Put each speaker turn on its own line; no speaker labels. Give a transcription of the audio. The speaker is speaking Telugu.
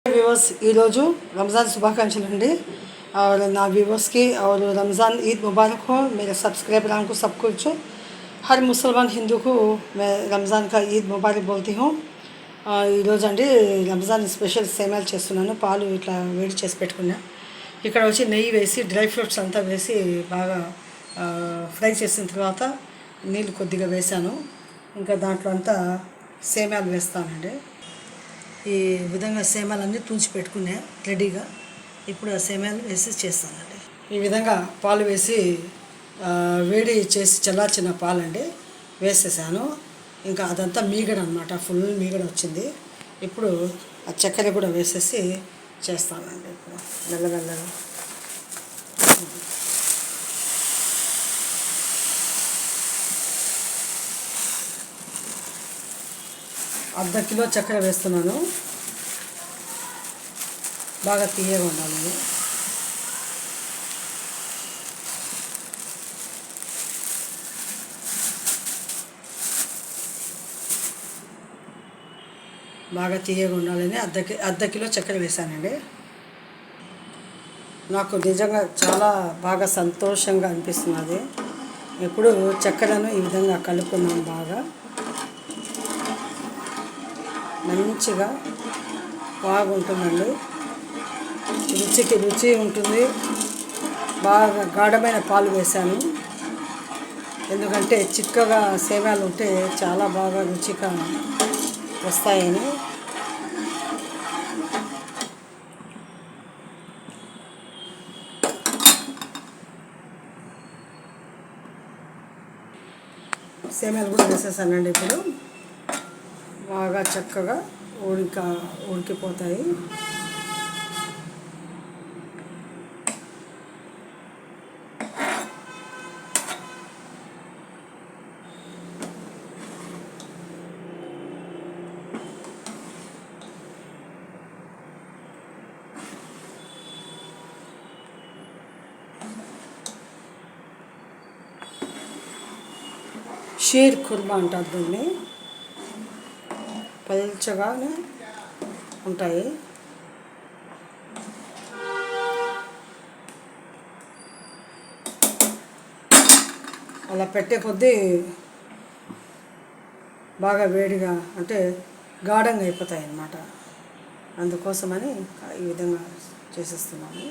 व्यूवर्स रमज़ान शुभाकांक्षलु अंडी और ना व्यूवर्स की और रमज़ान ईद मुबारक हो। मेरे सब्सक्राइबरों को सब कुछ हर मुसलमान हिंदू को मैं रमज़ान का ईद मुबारक बोलती हूँ। अंडी रमज़ान स्पेशल सेमल चेस्तुन्नानु पालू इट्ला वेడి చేసి పెట్టుకున్నా। ఇక్కడ వచ్చి నెయ్యి వేసి డ్రై ఫ్రూట్స్ అంతా వేసి బాగా ఫ్రై చేసిన తర్వాత నీళ్ళు కొద్దిగా వేసాను। ఇంకా దాంట్లో అంతా సేమ్యాలు వేస్తానండి। ఈ విధంగా సేమ్యాలన్నీ తుంచి పెట్టుకున్నా రెడీగా। ఇప్పుడు ఆ సేమ్యాలు వేసి చేస్తానండి। ఈ విధంగా పాలు వేసి వేడి చేసి చల్లార్చిన పాలండి వేసేసాను। ఇంకా అదంతా మీగడ అన్నమాట, ఫుల్ మీగడ వచ్చింది। ఇప్పుడు ఆ చక్కెర కూడా వేసేసి చేస్తానండి। ఇప్పుడు మెల్లమెల్లగా అర్ధ కిలో చక్కెర వేస్తున్నాను। బాగా తీయగా ఉండాలి। బాగా తీయగా ఉండాలని అర్ధ కిలో చక్కెర వేసానండి। నాకు నిజంగా చాలా బాగా సంతోషంగా అనిపిస్తున్నది। ఇప్పుడు చక్కెరను ఈ విధంగా కలుపుకున్నాను। బాగా మంచిగా బాగుంటుందండి, రుచికి రుచి ఉంటుంది। బాగా గాఢమైన పాలు వేసాను, ఎందుకంటే చిక్కగా సేమ్యాలు ఉంటే చాలా బాగా రుచిగా వస్తాయని। సేమ్యాలు కూడా వేసేసానండి। ఇప్పుడు బాగా చక్కగా ఉడికిపోతాయి। షీర్ కుర్మా అంటారు దీన్ని, పల్చగానే ఉంటాయి। అలా పెట్టే కొద్దీ బాగా వేడిగా అంటే గాఢంగా అయిపోతాయి అన్నమాట। అందుకోసమని ఈ విధంగా చేసేస్తున్నాను।